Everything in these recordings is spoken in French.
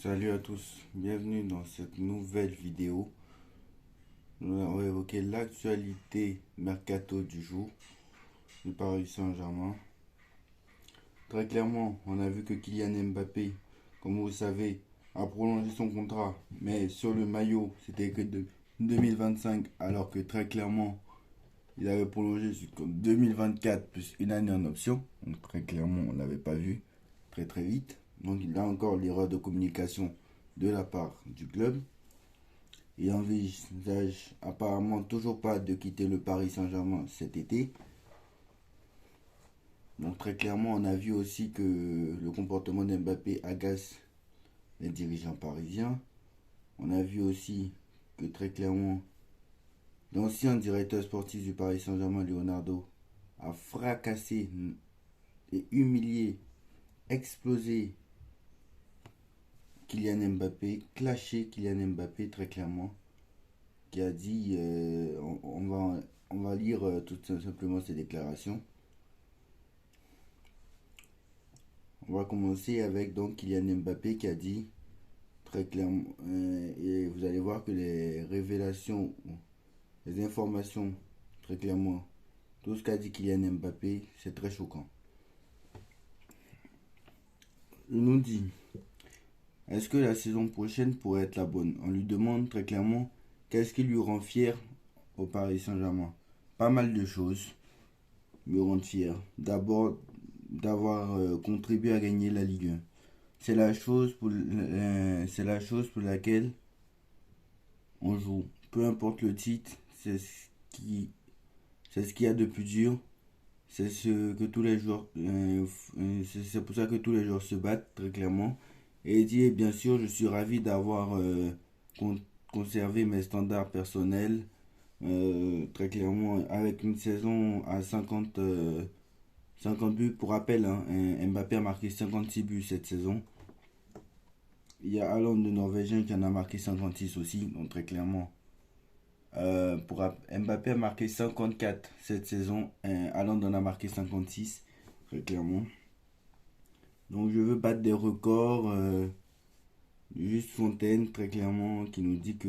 Salut à tous, bienvenue dans cette nouvelle vidéo. On va évoquer l'actualité mercato du jour du Paris Saint-Germain. Très clairement, on a vu que Kylian Mbappé, comme vous le savez, a prolongé son contrat, mais sur le maillot, c'était que de 2025, alors que très clairement, il avait prolongé jusqu'en 2024 plus une année en option. Donc très clairement, on ne l'avait pas vu très très vite. Donc il a encore l'erreur de communication de la part du club. Il envisage apparemment toujours pas de quitter le Paris Saint-Germain cet été. Donc très clairement, on a vu aussi que le comportement d'Mbappé agace les dirigeants parisiens. On a vu aussi que très clairement, l'ancien directeur sportif du Paris Saint-Germain, Leonardo, a fracassé et humilié, explosé Kylian Mbappé, clashé Kylian Mbappé très clairement, qui a dit, on va lire tout simplement ses déclarations. On va commencer avec donc Kylian Mbappé qui a dit très clairement, et vous allez voir que les révélations, les informations, très clairement, tout ce qu'a dit Kylian Mbappé, c'est très choquant. Il nous dit, est-ce que la saison prochaine pourrait être la bonne? On lui demande très clairement qu'est-ce qui lui rend fier au Paris Saint-Germain. Pas mal de choses me rendent fier. D'abord, d'avoir contribué à gagner la Ligue 1. C'est la chose pour laquelle on joue. Peu importe le titre, c'est ce qu'il y a de plus dur. C'est ce que tous les joueurs, c'est pour ça que tous les joueurs se battent très clairement. Et il dit, bien sûr, je suis ravi d'avoir con- conservé mes standards personnels. Très clairement, avec une saison à 50 buts, pour rappel, hein, Mbappé a marqué 56 buts cette saison. Il y a Haaland de Norvégien qui en a marqué 56 aussi, donc très clairement. Mbappé a marqué 54 cette saison, Haaland en a marqué 56, très clairement. Donc je veux battre des records. Juste Fontaine, très clairement, qui nous dit que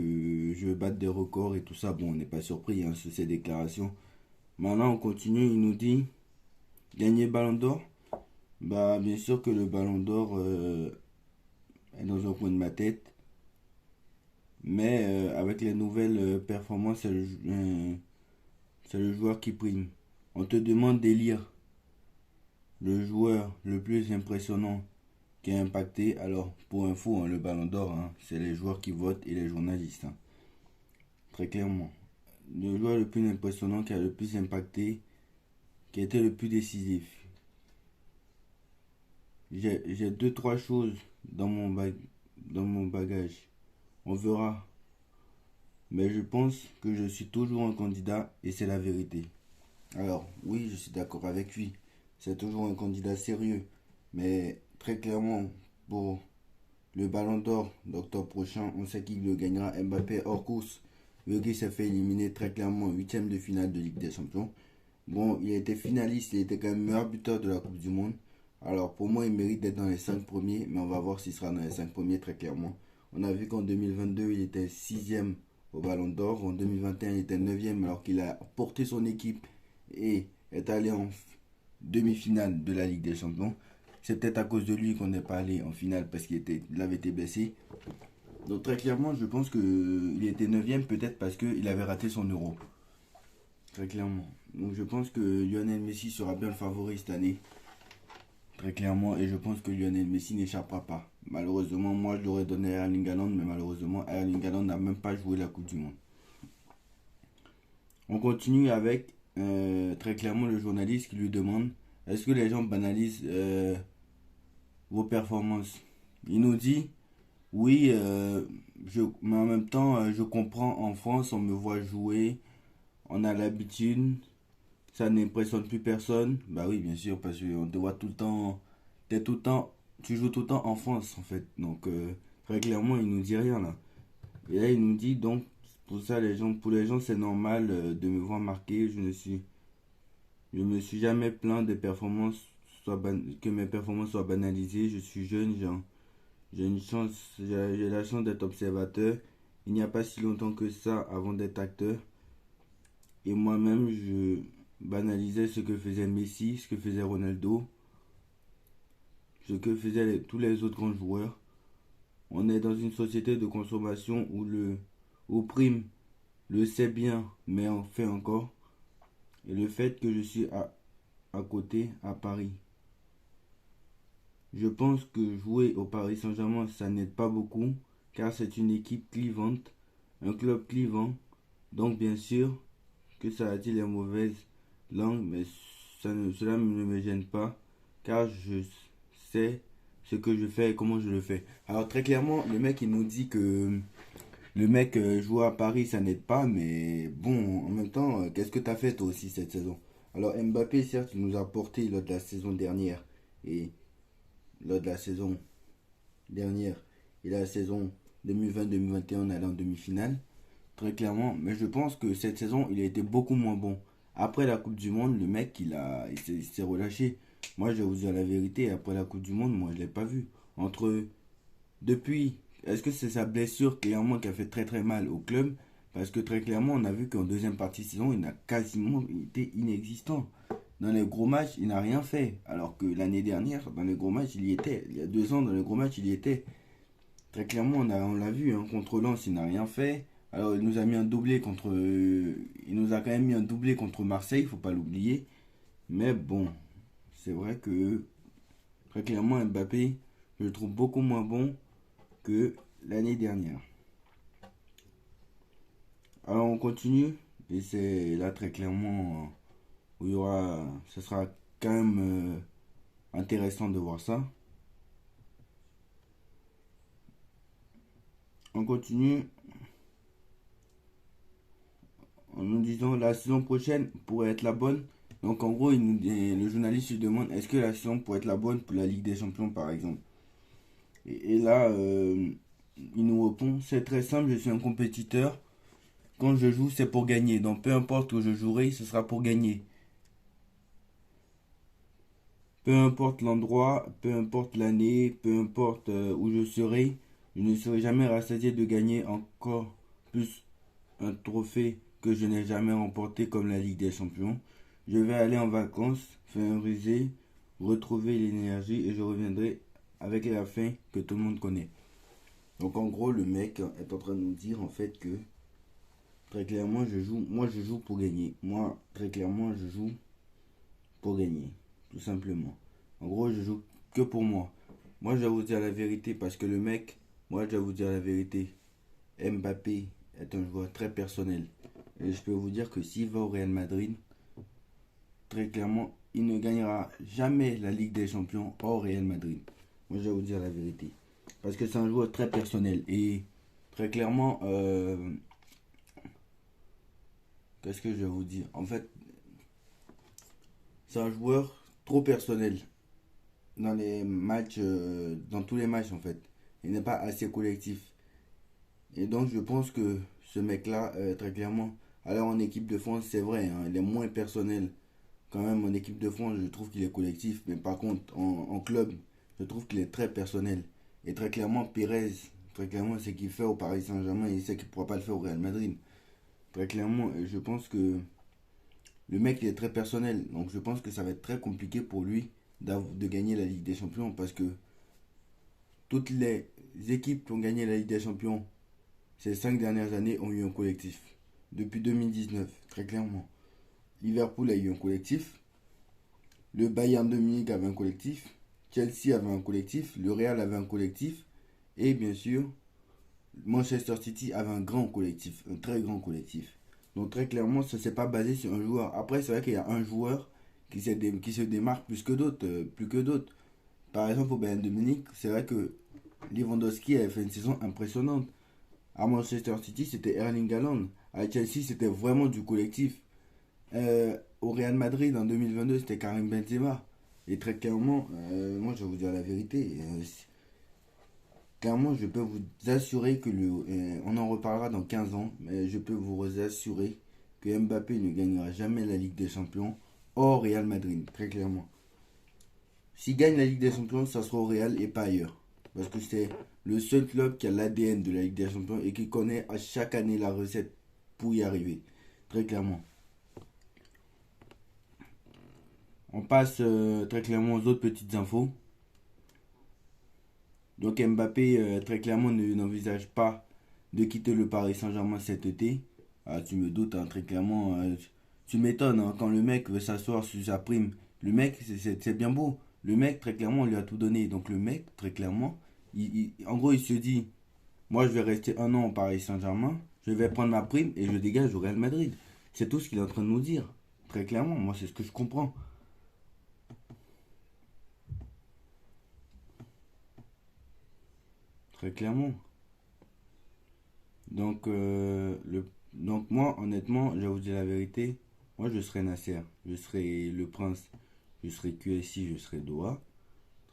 je veux battre des records et tout ça. Bon, on n'est pas surpris hein, sur ces déclarations. Maintenant, on continue, il nous dit gagner Ballon d'Or. Bah, bien sûr que le Ballon d'Or est dans un coin de ma tête. Mais avec les nouvelles performances, c'est le joueur qui prime. On te demande d'élire le joueur le plus impressionnant qui a impacté. Alors, pour info, hein, le Ballon d'Or, hein, c'est les joueurs qui votent et les journalistes. Hein, très clairement. Le joueur le plus impressionnant qui a le plus impacté, qui a été le plus décisif. J'ai deux, trois choses dans mon bagage. On verra. Mais je pense que je suis toujours un candidat et c'est la vérité. Alors, oui, je suis d'accord avec lui. C'est toujours un candidat sérieux. Mais très clairement, pour le Ballon d'Or d'octobre prochain, on sait qu'il le gagnera. Mbappé hors course. Le gars s'est fait éliminer très clairement en huitième de finale de Ligue des Champions. Bon, il a été finaliste, il était quand même meilleur buteur de la Coupe du Monde. Alors pour moi, il mérite d'être dans les 5 premiers, mais on va voir s'il sera dans les 5 premiers très clairement. On a vu qu'en 2022, il était sixième au Ballon d'Or. En 2021, il était neuvième alors qu'il a porté son équipe et est allé en demi-finale de la Ligue des Champions. C'est peut-être à cause de lui qu'on n'est pas allé en finale parce il avait été blessé. Donc très clairement, je pense qu'il était neuvième peut-être parce qu'il avait raté son euro. Très clairement. Donc je pense que Lionel Messi sera bien le favori cette année. Très clairement. Et je pense que Lionel Messi n'échappera pas. Malheureusement, moi je l'aurais donné à Erling Haaland. Mais malheureusement, Erling Haaland n'a même pas joué la Coupe du Monde. On continue avec très clairement le journaliste qui lui demande est-ce que les gens banalisent vos performances? Il nous dit oui, mais en même temps, je comprends, en France, on me voit jouer, on a l'habitude, ça n'impressionne plus personne. Bah oui, bien sûr, parce qu'on te voit tout le temps, t'es tout le temps, tu joues tout le temps en France, en fait. Donc, très clairement, il nous dit rien, là. Et là, il nous dit, donc, pour les gens, c'est normal de me voir marquer. Je me suis jamais plaint que mes performances soient banalisées. Je suis jeune, j'ai la chance d'être observateur. Il n'y a pas si longtemps que ça avant d'être acteur. Et moi-même, je banalisais ce que faisait Messi, ce que faisait Ronaldo, ce que faisaient tous les autres grands joueurs. On est dans une société de consommation où le prime le sait bien, mais en fait encore. Et le fait que je suis à côté, à Paris, je pense que jouer au Paris Saint-Germain, ça n'aide pas beaucoup, car c'est une équipe clivante, un club clivant. Donc bien sûr que ça attire les mauvaises langues, mais cela ne me gêne pas, car je sais ce que je fais et comment je le fais. Alors très clairement, le mec il nous dit que le mec jouer à Paris ça n'aide pas, mais bon, en même temps, qu'est-ce que t'as fait toi aussi cette saison? Alors Mbappé, certes, il nous a porté lors de la saison dernière, et lors de la saison dernière et la saison 2020-2021, on allait en demi-finale, très clairement, mais je pense que cette saison, il a été beaucoup moins bon. Après la Coupe du Monde, le mec, il s'est relâché. Moi, je vais vous dire la vérité, après la Coupe du Monde, moi, je l'ai pas vu. Entre Depuis, est-ce que c'est sa blessure clairement qui a fait très très mal au club? Parce que très clairement, on a vu qu'en deuxième partie de saison, il n'a quasiment été inexistant. Dans les gros matchs, il n'a rien fait. Alors que l'année dernière, dans les gros matchs, il y était. Il y a 2 ans, dans les gros matchs, il y était. Très clairement, on l'a vu. Hein, contre Lens, il n'a rien fait. Alors, il nous a mis un doublé contre. Il nous a quand même mis un doublé contre Marseille, il faut pas l'oublier. Mais bon, c'est vrai que très clairement, Mbappé, je le trouve beaucoup moins bon que l'année dernière. Alors on continue et c'est là très clairement où il y aura, ce sera quand même intéressant de voir ça. On continue en nous disant la saison prochaine pourrait être la bonne. Donc en gros, le journaliste se demande est-ce que la saison pourrait être la bonne pour la Ligue des Champions par exemple. Et là, il nous répond c'est très simple, je suis un compétiteur. Quand je joue, c'est pour gagner. Donc peu importe où je jouerai, ce sera pour gagner. Peu importe l'endroit, peu importe l'année, peu importe où je serai, je ne serai jamais rassasié de gagner encore plus un trophée que je n'ai jamais remporté comme la Ligue des Champions. Je vais aller en vacances, faire un risée, retrouver l'énergie et je reviendrai avec la fin que tout le monde connaît. Donc en gros, le mec est en train de nous dire en fait que très clairement, moi je joue pour gagner. Moi, très clairement, je joue pour gagner, tout simplement. En gros, je joue que pour moi. Moi, je vais vous dire la vérité parce que le mec, moi, je vais vous dire la vérité. Mbappé est un joueur très personnel. Et je peux vous dire que s'il va au Real Madrid, très clairement, il ne gagnera jamais la Ligue des Champions au Real Madrid. Moi, je vais vous dire la vérité. Parce que c'est un joueur très personnel. Et très clairement, qu'est-ce que je vais vous dire? En fait, c'est un joueur trop personnel dans les matchs, dans tous les matchs en fait. Il n'est pas assez collectif. Et donc je pense que ce mec-là, très clairement, alors en équipe de France, c'est vrai, hein, il est moins personnel. Quand même, en équipe de France, je trouve qu'il est collectif. Mais par contre, en club, je trouve qu'il est très personnel. Et très clairement, Pérez, très clairement, ce qu'il fait au Paris Saint-Germain, il sait qu'il ne pourra pas le faire au Real Madrid. Très clairement, je pense que le mec, il est très personnel. Donc je pense que ça va être très compliqué pour lui de gagner la Ligue des Champions parce que toutes les équipes qui ont gagné la Ligue des Champions ces 5 dernières années ont eu un collectif. Depuis 2019, très clairement. Liverpool a eu un collectif. Le Bayern de Munich avait un collectif. Chelsea avait un collectif. Le Real avait un collectif. Et bien sûr, Manchester City avait un grand collectif. Un très grand collectif. Donc très clairement, ça ne s'est pas basé sur un joueur. Après, c'est vrai qu'il y a un joueur qui se démarque plus que d'autres. Plus que d'autres. Par exemple, au Bayern de Munich, c'est vrai que Lewandowski avait fait une saison impressionnante. À Manchester City, c'était Erling Haaland. À Chelsea, c'était vraiment du collectif. Au Real Madrid, en 2022, c'était Karim Benzema. Et très clairement, moi, je vais vous dire la vérité. Clairement, je peux vous assurer que on en reparlera dans 15 ans, mais je peux vous assurer que Mbappé ne gagnera jamais la Ligue des Champions au Real Madrid, très clairement. S'il gagne la Ligue des Champions, ça sera au Real et pas ailleurs. Parce que c'est le seul club qui a l'ADN de la Ligue des Champions et qui connaît à chaque année la recette pour y arriver. Très clairement. On passe très clairement aux autres petites infos. Donc Mbappé, très clairement, n'envisage pas de quitter le Paris Saint-Germain cet été. Ah, tu me doutes, hein, très clairement. Tu m'étonnes, hein, quand le mec veut s'asseoir sur sa prime. Le mec, c'est bien beau. Le mec, très clairement, on lui a tout donné. Donc le mec, très clairement, en gros, il se dit, moi, je vais rester un an au Paris Saint-Germain. Je vais prendre ma prime et je dégage au Real Madrid. C'est tout ce qu'il est en train de nous dire. Très clairement, moi, c'est ce que je comprends. Très clairement. Donc moi, honnêtement, je vais vous dire la vérité. Moi, je serai Nasser. Je serai le prince. Je serai QSI. Je serai Doha.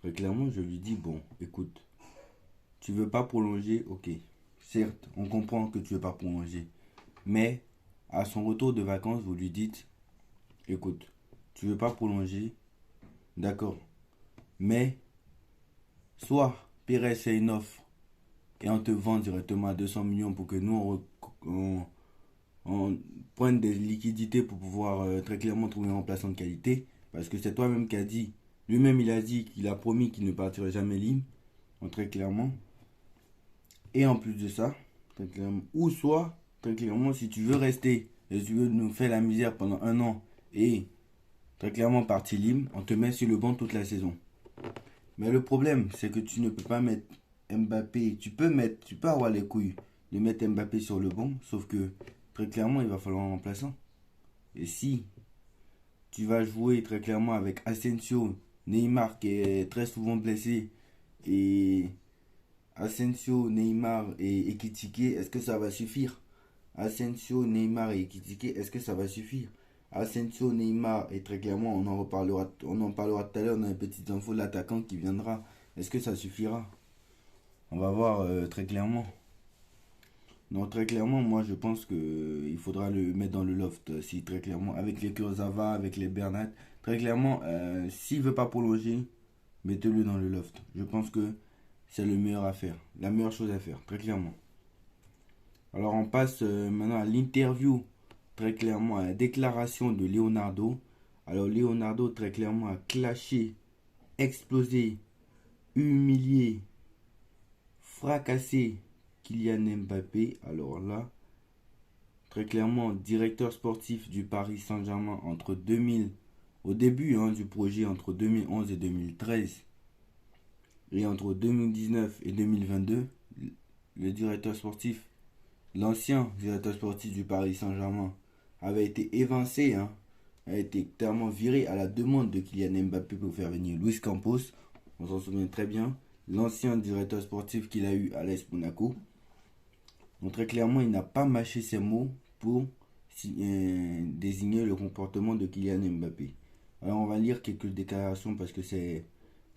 Très clairement, je lui dis, bon, écoute, tu veux pas prolonger, ok. Certes, on comprend que tu veux pas prolonger. Mais, à son retour de vacances, vous lui dites, écoute, tu veux pas prolonger, d'accord. Mais, soit Pérez fait une offre et on te vend directement à 200 millions pour que nous, on prenne des liquidités pour pouvoir très clairement trouver un remplaçant de qualité. Parce que c'est toi-même qui a dit, lui-même il a dit qu'il a promis qu'il ne partirait jamais libre, très clairement. Et en plus de ça, très clairement, ou soit, très clairement, si tu veux rester et tu veux nous faire la misère pendant un an et très clairement partir libre, on te met sur le banc toute la saison. Mais le problème, c'est que tu ne peux pas mettre Mbappé. Tu peux avoir les couilles de mettre Mbappé sur le banc, sauf que très clairement, il va falloir un remplaçant. Et si tu vas jouer très clairement avec Asensio, Neymar qui est très souvent blessé, et Asensio, Neymar et Ekitike, est-ce que ça va suffire? Asensio, Neymar et Ekitike, est-ce que ça va suffire? Asensio, Neymar, et très clairement, on en parlera tout à l'heure dans les petites infos de l'attaquant qui viendra. Est-ce que ça suffira? On va voir très clairement. Non, très clairement, moi je pense que il faudra le mettre dans le loft, si très clairement, avec les Kurzawa, avec les Bernat. Très clairement, s'il veut pas prolonger, mettez-le dans le loft. Je pense que c'est le meilleur à faire, la meilleure chose à faire, très clairement. Alors on passe maintenant à l'interview, très clairement, à la déclaration de Leonardo. Alors Leonardo, très clairement, a clashé, explosé, humilié, fracassé Kylian Mbappé. Alors là, très clairement, directeur sportif du Paris Saint-Germain entre 2000, au début du projet, entre 2011 et 2013, et entre 2019 et 2022, le directeur sportif, l'ancien directeur sportif du Paris Saint-Germain, avait été évincé, a été clairement viré à la demande de Kylian Mbappé pour faire venir Luis Campos. On s'en souvient très bien. L'ancien directeur sportif qu'il a eu à l'AS Monaco. Donc très clairement, il n'a pas mâché ses mots pour désigner le comportement de Kylian Mbappé. Alors on va lire quelques déclarations parce que c'est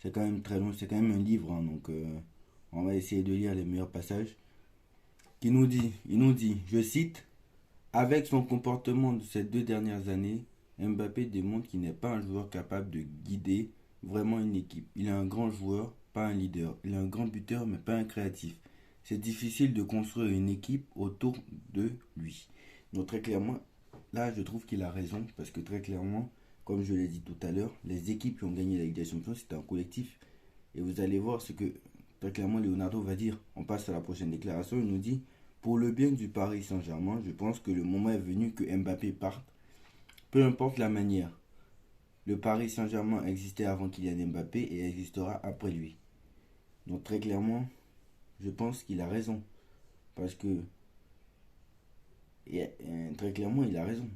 quand même très long, c'est quand même un livre, donc on va essayer de lire les meilleurs passages. Il nous dit, je cite, avec son comportement de ces 2 dernières années, Mbappé démontre qu'il n'est pas un joueur capable de guider vraiment une équipe. Il est un grand joueur, pas un leader. Il est un grand buteur, mais pas un créatif. C'est difficile de construire une équipe autour de lui. Donc très clairement, là je trouve qu'il a raison, parce que très clairement, comme je l'ai dit tout à l'heure, les équipes qui ont gagné la Ligue des Champions, c'était un collectif. Et vous allez voir ce que très clairement Leonardo va dire. On passe à la prochaine déclaration, il nous dit, pour le bien du Paris Saint-Germain, je pense que le moment est venu que Mbappé parte. Peu importe la manière. Le Paris Saint-Germain existait avant Kylian Mbappé et existera après lui. Donc très clairement, je pense qu'il a raison. Parce que très clairement, il a raison.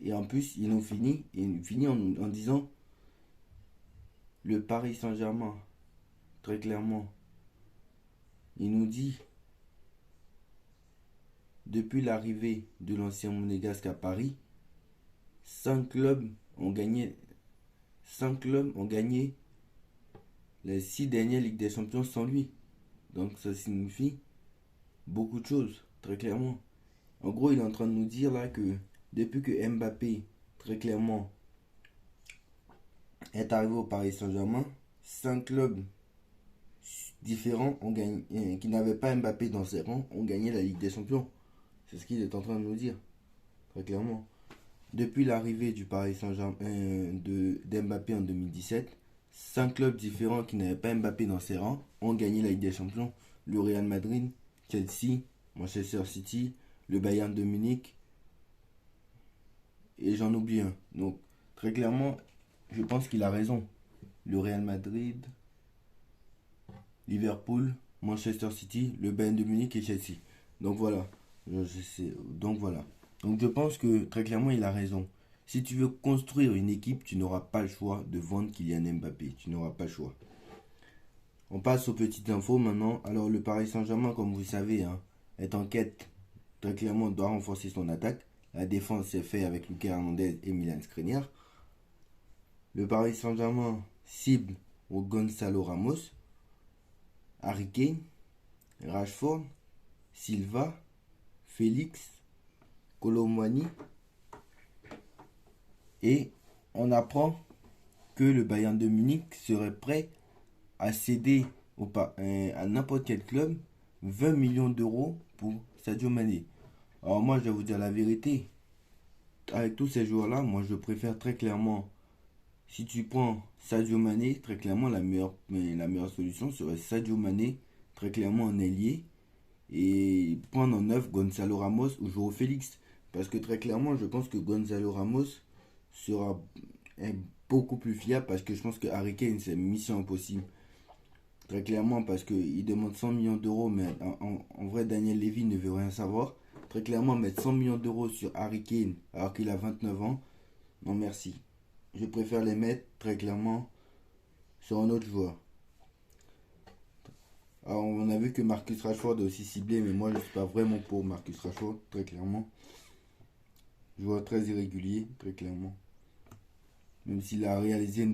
Et en plus, il finit en disant le Paris Saint-Germain, très clairement, il nous dit depuis l'arrivée de l'ancien monégasque à Paris, 5 clubs ont gagné 5 clubs ont gagné les 6 dernières Ligues des Champions sans lui. Donc ça signifie beaucoup de choses, très clairement. En gros, il est en train de nous dire là que depuis que Mbappé, très clairement, est arrivé au Paris Saint-Germain, 5 clubs différents qui n'avaient pas Mbappé dans ses rangs ont gagné la Ligue des Champions. C'est ce qu'il est en train de nous dire, très clairement. Depuis l'arrivée du Paris Saint-Germain d'Mbappé en 2017, 5 clubs différents qui n'avaient pas Mbappé dans ses rangs ont gagné la Ligue des Champions. Le Real Madrid, Chelsea, Manchester City, le Bayern de Munich, et j'en oublie un. Donc, très clairement, je pense qu'il a raison. Le Real Madrid, Liverpool, Manchester City, le Bayern de Munich et Chelsea. Donc voilà. Je sais. Donc voilà. Donc je pense que très clairement il a raison. Si tu veux construire une équipe, tu n'auras pas le choix de vendre Kylian Mbappé. Tu n'auras pas le choix. On passe aux petites infos maintenant. Alors le Paris Saint-Germain, comme vous savez, hein, est en quête. Très clairement, doit renforcer son attaque. La défense s'est faite avec Lucas Hernandez et Milan Skriniar. Le Paris Saint-Germain cible au Gonzalo Ramos, Harry Kane, Rashford, Silva, Félix, Colomwani. Et on apprend que le Bayern de Munich serait prêt à céder à n'importe quel club 20 millions d'euros pour Sadio Mané. Alors moi je vais vous dire la vérité. Avec tous ces joueurs-là, moi je préfère très clairement, si tu prends Sadio Mané, très clairement la meilleure solution serait Sadio Mané, très clairement en ailier, et prendre en neuf Gonzalo Ramos ou Joao Félix. Parce que très clairement, je pense que Gonzalo Ramos sera est beaucoup plus fiable parce que je pense que Harry Kane, c'est mission impossible. Très clairement, parce qu'il demande 100 millions d'euros, mais en vrai, Daniel Levy ne veut rien savoir. Très clairement, mettre 100 millions d'euros sur Harry Kane alors qu'il a 29 ans, non merci. Je préfère les mettre très clairement sur un autre joueur. Alors, on a vu que Marcus Rashford est aussi ciblé, mais moi je ne suis pas vraiment pour Marcus Rashford, très clairement. Joueur très irrégulier, très clairement. Même s'il a réalisé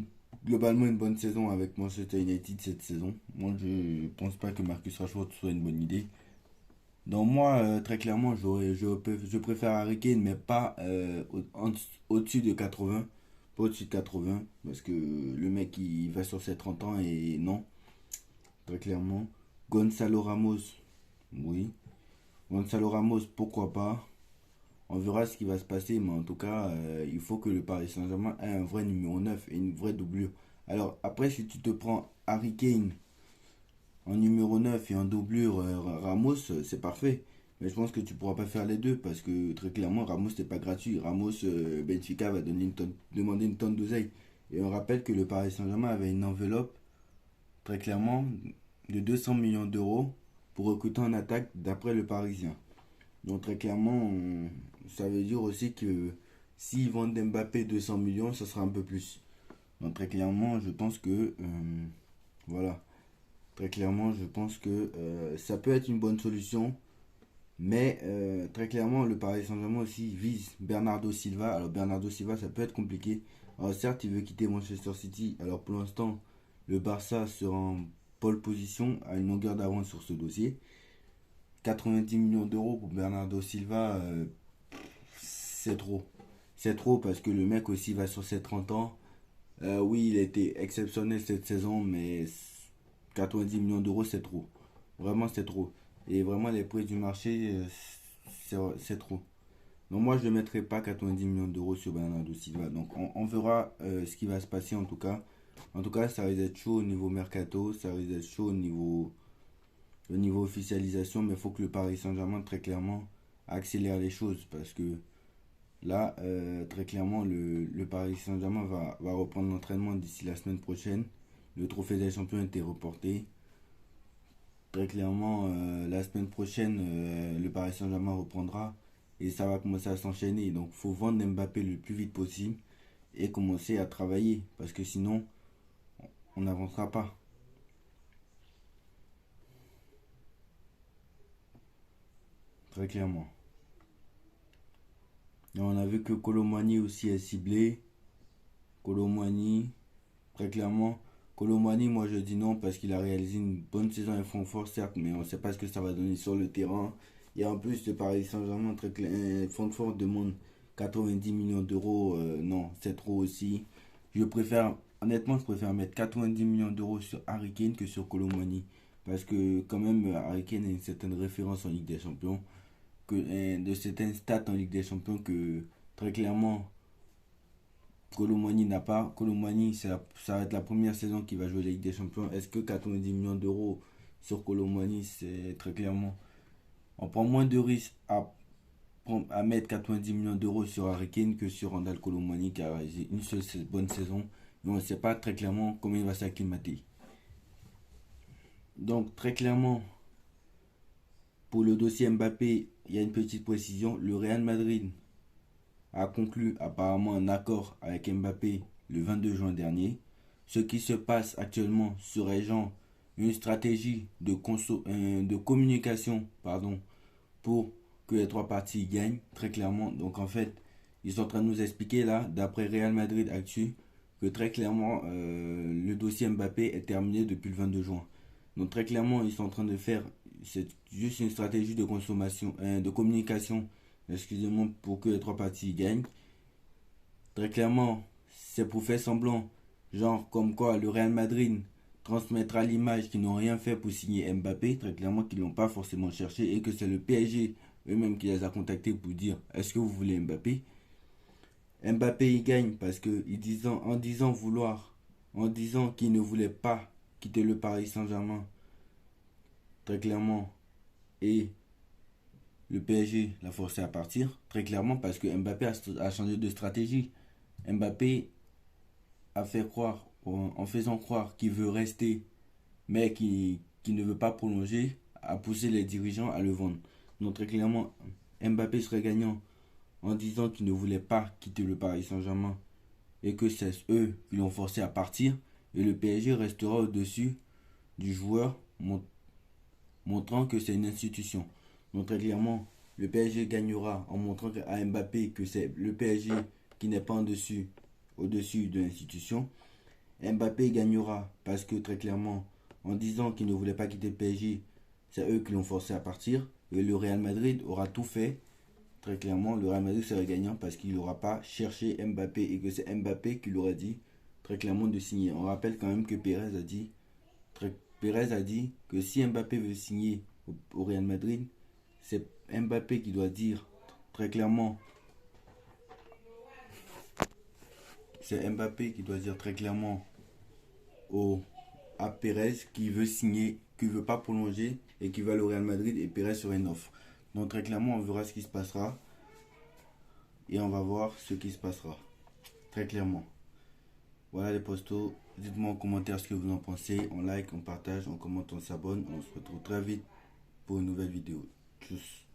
globalement une bonne saison avec Manchester United cette saison. Moi, je pense pas que Marcus Rashford soit une bonne idée. Donc moi, très clairement, je préfère Harry Kane, mais pas au-dessus de 80. Pas au-dessus de 80, parce que le mec, il va sur ses 30 ans et non, très clairement. Gonzalo Ramos, oui. Gonzalo Ramos, pourquoi pas. On verra ce qui va se passer, mais en tout cas, il faut que le Paris Saint-Germain ait un vrai numéro 9 et une vraie doublure. Alors, après, si tu te prends Harry Kane en numéro 9 et en doublure Ramos, c'est parfait. Mais je pense que tu pourras pas faire les deux parce que très clairement, Ramos n'est pas gratuit. Ramos, Benfica va demander une tonne d'oseille. Et on rappelle que le Paris Saint-Germain avait une enveloppe, très clairement, de 200 millions d'euros pour recruter en attaque d'après le Parisien. Donc très clairement, ça veut dire aussi que s'ils vendent Mbappé 200 millions, ça sera un peu plus. Donc très clairement, je pense que voilà, très clairement, je pense que ça peut être une bonne solution. Mais très clairement, le Paris Saint-Germain aussi vise Bernardo Silva. Alors Bernardo Silva, ça peut être compliqué. Alors certes, il veut quitter Manchester City. Alors pour l'instant, le Barça sera en pole position, à une longueur d'avance sur ce dossier. 90 millions d'euros pour Bernardo Silva, c'est trop. C'est trop parce que le mec aussi va sur ses 30 ans. Oui, il a été exceptionnel cette saison, mais 90 millions d'euros, c'est trop. Vraiment, c'est trop. Et vraiment, les prix du marché, c'est trop. Donc moi, je ne mettrai pas 90 millions d'euros sur Bernardo Silva. Donc on verra ce qui va se passer en tout cas. En tout cas, ça risque d'être chaud au niveau mercato, ça risque d'être chaud au niveau officialisation, mais il faut que le Paris Saint-Germain, très clairement, accélère les choses parce que là, très clairement, le Paris Saint-Germain va reprendre l'entraînement d'ici la semaine prochaine. Le trophée des champions a été reporté. Très clairement, la semaine prochaine, le Paris Saint-Germain reprendra et ça va commencer à s'enchaîner. Donc, il faut vendre Mbappé le plus vite possible et commencer à travailler parce que sinon, on n'avancera pas. Très clairement. Et on a vu que Colomani aussi est ciblé. Colomani, très clairement. Colomani, moi je dis non parce qu'il a réalisé une bonne saison à Francfort, certes, mais on ne sait pas ce que ça va donner sur le terrain. Et en plus, le Paris Saint-Germain, Francfort demande 90 millions d'euros. Non, c'est trop aussi. Honnêtement, je préfère mettre 90 millions d'euros sur Harry Kane que sur Colomani. parce que quand même Harry Kane a une certaine référence en Ligue des Champions, de certaines stats en Ligue des Champions que très clairement Colomani n'a pas. Colomani, ça va être la première saison qu'il va jouer la Ligue des Champions. Est-ce que 90 millions d'euros sur Colomani, c'est très clairement. On prend moins de risques à mettre 90 millions d'euros sur Harry Kane que sur Randal Colomani qui a réalisé une seule bonne saison. Et on ne sait pas très clairement comment il va s'acclimater. Donc très clairement, pour le dossier Mbappé, il y a une petite précision. Le Real Madrid a conclu apparemment un accord avec Mbappé le 22 juin dernier. Ce qui se passe actuellement serait genre une stratégie de communication pour que les trois parties gagnent, très clairement. Donc en fait, ils sont en train de nous expliquer là, d'après Real Madrid Actu, que très clairement, le dossier Mbappé est terminé depuis le 22 juin. Donc très clairement, ils sont en train de faire, c'est juste une stratégie de consommation, de communication, excusez-moi, pour que les trois parties gagnent. Très clairement, c'est pour faire semblant, genre comme quoi le Real Madrid transmettra l'image qu'ils n'ont rien fait pour signer Mbappé, très clairement qu'ils l'ont pas forcément cherché et que c'est le PSG eux-mêmes qui les a contactés pour dire est-ce que vous voulez Mbappé. Mbappé il gagne parce que en disant qu'il ne voulait pas quitter le Paris Saint-Germain, très clairement, et le PSG l'a forcé à partir, très clairement parce que Mbappé a changé de stratégie. Mbappé a fait croire, en faisant croire qu'il veut rester, mais qui ne veut pas prolonger, a poussé les dirigeants à le vendre. Donc très clairement, Mbappé serait gagnant en disant qu'il ne voulait pas quitter le Paris Saint-Germain et que c'est eux qui l'ont forcé à partir. Et le PSG restera au-dessus du joueur, montrant que c'est une institution. Donc très clairement, le PSG gagnera en montrant à Mbappé que c'est le PSG qui n'est pas au-dessus de l'institution. Mbappé gagnera parce que très clairement, en disant qu'il ne voulait pas quitter le PSG, c'est eux qui l'ont forcé à partir. Et le Real Madrid aura tout fait. Très clairement, le Real Madrid serait gagnant parce qu'il n'aura pas cherché Mbappé et que c'est Mbappé qui leur a dit très clairement de signer. On rappelle quand même que Pérez a dit que si Mbappé veut signer au Real Madrid, c'est Mbappé qui doit dire très clairement. C'est Mbappé qui doit dire très clairement à Pérez qui veut signer, qui veut pas prolonger et qui va au Real Madrid et Pérez sur une offre. Donc très clairement, on verra ce qui se passera et on va voir ce qui se passera. Très clairement. Voilà les postos. Dites-moi en commentaire ce que vous en pensez. On like, on partage, on commente, on s'abonne. On se retrouve très vite pour une nouvelle vidéo. Tchuss.